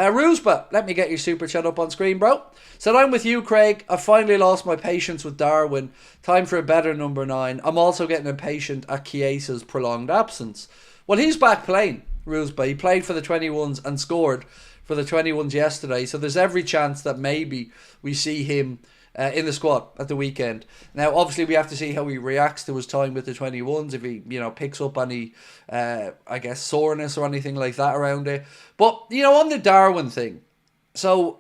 Roosba, let me get your super chat up on screen, bro. So I'm with you, Craig. I finally lost my patience with Darwin. Time for a better number 9. I'm also getting impatient at Chiesa's prolonged absence. Well, he's back playing, Roosba. He played for the 21s and scored for the 21s yesterday. So there's every chance that maybe we see him in the squad at the weekend. Now, obviously, we have to see how he reacts to his time with the 21s. If he, picks up any, I guess, soreness or anything like that around it. But, on the Darwin thing. So,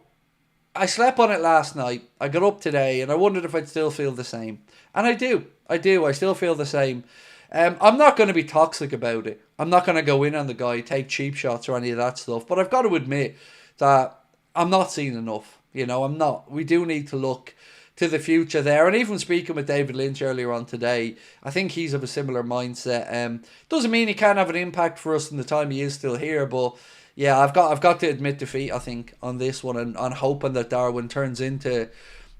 I slept on it last night. I got up today and I wondered if I'd still feel the same. And I do. I still feel the same. I'm not going to be toxic about it. I'm not going to go in on the guy, take cheap shots or any of that stuff. But I've got to admit that I'm not seeing enough. I'm not. We do need to look to the future there. And even speaking with David Lynch earlier on today, I think he's of a similar mindset. Doesn't mean he can't have an impact for us in the time he is still here, but yeah, I've got to admit defeat, I think, on this one, and on hoping that Darwin turns into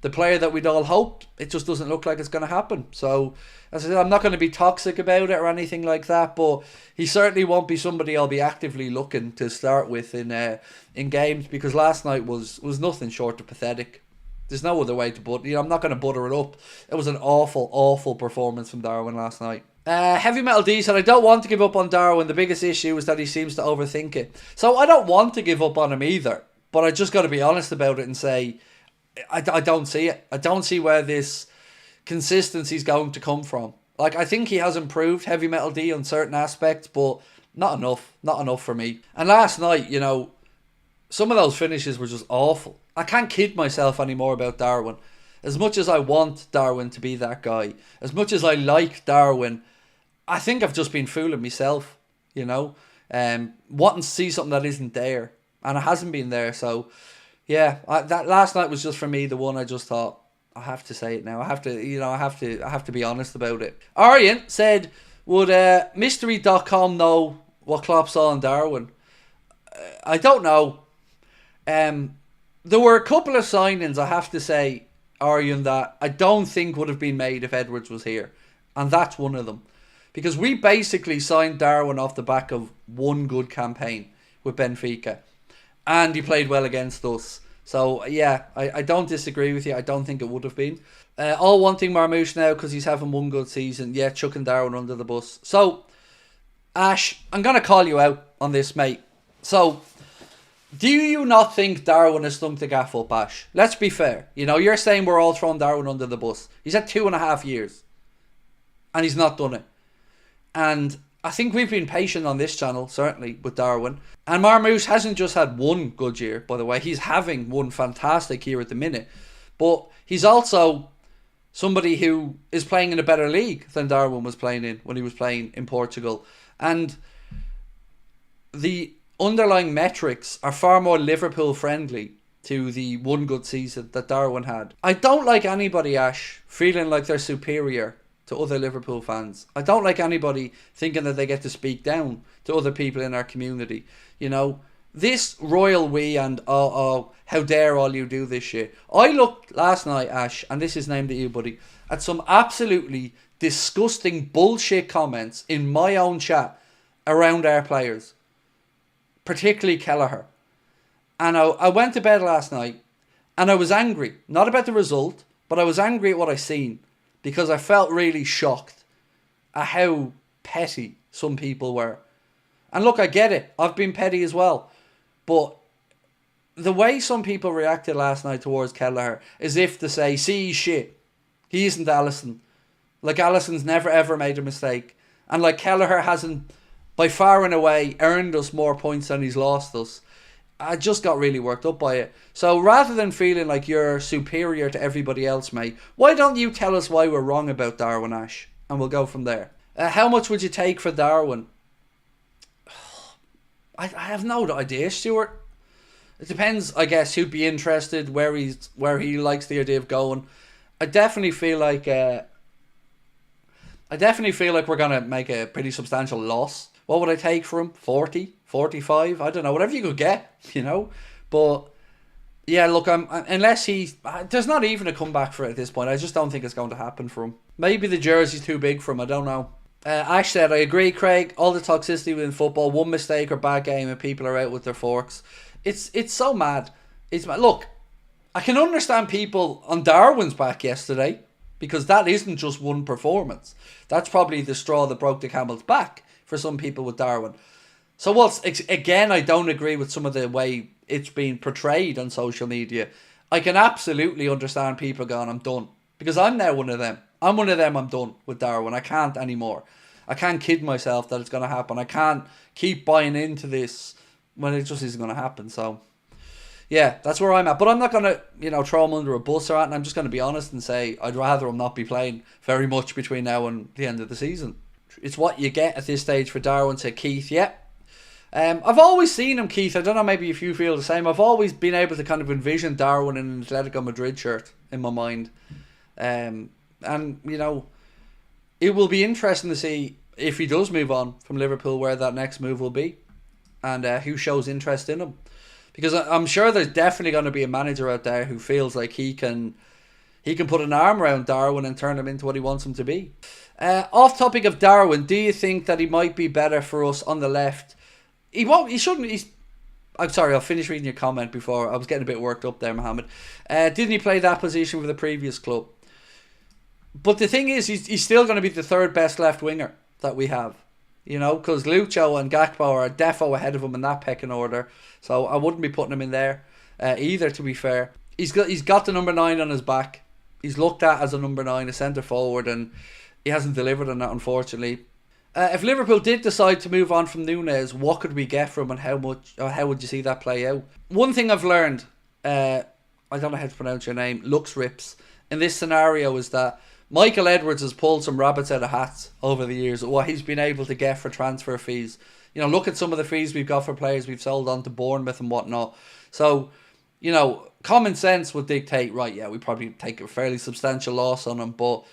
the player that we'd all hoped. It just doesn't look like it's going to happen. So, as I said, I'm not going to be toxic about it or anything like that, but he certainly won't be somebody I'll be actively looking to start with in games, because last night was nothing short of pathetic. There's no other way to put it. I'm not going to butter it up. It was an awful, awful performance from Darwin last night. Heavy Metal D said, I don't want to give up on Darwin. The biggest issue is that he seems to overthink it. So I don't want to give up on him either. But I just got to be honest about it and say, I don't see it. I don't see where this consistency is going to come from. Like, I think he has improved, Heavy Metal D, on certain aspects, but not enough. Not enough for me. And last night, some of those finishes were just awful. I can't kid myself anymore about Darwin. As much as I want Darwin to be that guy, as much as I like Darwin, I think I've just been fooling myself, wanting to see something that isn't there, and it hasn't been there. So, yeah, that last night was just for me the one I just thought, I have to say it now. I have to be honest about it. Aryan said, would mystery.com know what Klopp saw in Darwin? I don't know. There were a couple of signings, I have to say, Aryan, that I don't think would have been made if Edwards was here. And that's one of them. Because we basically signed Darwin off the back of one good campaign with Benfica. And he played well against us. So, yeah, I don't disagree with you. I don't think it would have been. All wanting Marmoush now because he's having one good season. Yeah, chucking Darwin under the bus. So, Ash, I'm going to call you out on this, mate. So, do you not think Darwin has stunk the gaff up, Ash? Let's be fair. You're saying we're all throwing Darwin under the bus. He's had 2.5 years. And he's not done it. And I think we've been patient on this channel, certainly, with Darwin. And Marmoush hasn't just had one good year, by the way. He's having one fantastic year at the minute. But he's also somebody who is playing in a better league than Darwin was playing in when he was playing in Portugal. And the underlying metrics are far more Liverpool friendly to the one good season that Darwin had. I don't like anybody, Ash, feeling like they're superior to other Liverpool fans. I don't like anybody thinking that they get to speak down to other people in our community. This royal we and how dare all you do this shit. I looked last night, Ash, and this is named at you, buddy, at some absolutely disgusting bullshit comments in my own chat around our players, particularly Kelleher. And I went to bed last night and I was angry, not about the result, but I was angry at what I seen, because I felt really shocked at how petty some people were. And look, I get it. I've been petty as well. But the way some people reacted last night towards Kelleher, as if to say, see, he's shit. He isn't Alisson. Like, Alisson's never ever made a mistake. And like, Kelleher hasn't, by far and away, earned us more points than he's lost us. I just got really worked up by it. So rather than feeling like you're superior to everybody else, mate, why don't you tell us why we're wrong about Darwin, Ash? And we'll go from there. How much would you take for Darwin? I have no idea, Stuart. It depends, I guess, who'd be interested, where he likes the idea of going. I definitely feel like we're gonna make a pretty substantial loss. What would I take for him? 40, 45? I don't know, whatever you could get, But yeah, look, unless there's not even a comeback for it at this point. I just don't think it's going to happen for him. Maybe the jersey's too big for him. I don't know. Ash said, I agree, Craig. All the toxicity within football, one mistake or bad game and people are out with their forks. It's so mad. It's mad. Look, I can understand people on Darwin's back yesterday, because that isn't just one performance. That's probably the straw that broke the camel's back for some people with Darwin. So again, I don't agree with some of the way it's been portrayed on social media. I can absolutely understand people going, I'm done. Because I'm now one of them. I'm one of them, I'm done with Darwin. I can't anymore. I can't kid myself that it's going to happen. I can't keep buying into this when it just isn't going to happen. So, yeah, that's where I'm at. But I'm not going to, throw him under a bus or anything. I'm just going to be honest and say I'd rather him not be playing very much between now and the end of the season. It's what you get at this stage for Darwin, said Keith. Yeah. I've always seen him, Keith. I don't know, maybe if you feel the same. I've always been able to kind of envision Darwin in an Atletico Madrid shirt in my mind. And, it will be interesting to see if he does move on from Liverpool, where that next move will be, and who shows interest in him. Because I'm sure there's definitely going to be a manager out there who feels like he can put an arm around Darwin and turn him into what he wants him to be. Off topic of Darwin, do you think that he might be better for us on the left? He won't. He shouldn't. I'm sorry, I'll finish reading your comment before. I was getting a bit worked up there, Mohammed. Didn't he play that position for the previous club? But the thing is, he's still going to be the third best left winger that we have. Because Lucho and Gakpo are defo ahead of him in that pecking order. So I wouldn't be putting him in there either, to be fair. He's got the number 9 on his back. He's looked at as a number 9, a centre forward, and he hasn't delivered on that, unfortunately. If Liverpool did decide to move on from Nunez, what could we get from him, and how would you see that play out? One thing I've learned, I don't know how to pronounce your name, Lux Rips, in this scenario is that Michael Edwards has pulled some rabbits out of hats over the years, what he's been able to get for transfer fees. Look at some of the fees we've got for players we've sold on to Bournemouth and whatnot. So, common sense would dictate, right, yeah, we probably take a fairly substantial loss on him, but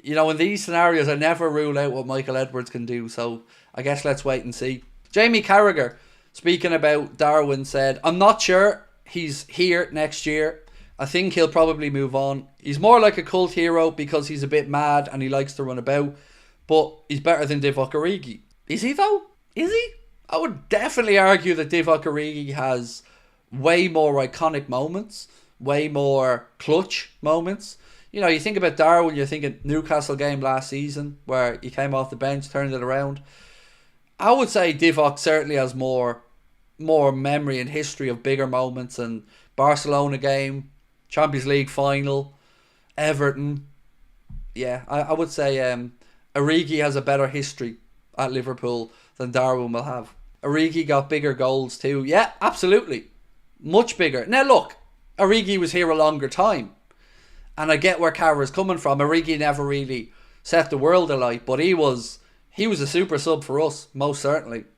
in these scenarios, I never rule out what Michael Edwards can do. So I guess let's wait and see. Jamie Carragher, speaking about Darwin, said, I'm not sure he's here next year. I think he'll probably move on. He's more like a cult hero because he's a bit mad and he likes to run about. But he's better than Divock Origi. Is he though? Is he? I would definitely argue that Divock Origi has way more iconic moments. Way more clutch moments. You think about Darwin, you're thinking Newcastle game last season where he came off the bench, turned it around. I would say Divock certainly has more memory and history of bigger moments, and Barcelona game, Champions League final, Everton. Yeah, I would say Origi has a better history at Liverpool than Darwin will have. Origi got bigger goals too. Yeah, absolutely. Much bigger. Now look, Origi was here a longer time. And I get where Carragher's coming from. Origi never really set the world alight, but he was a super sub for us, most certainly.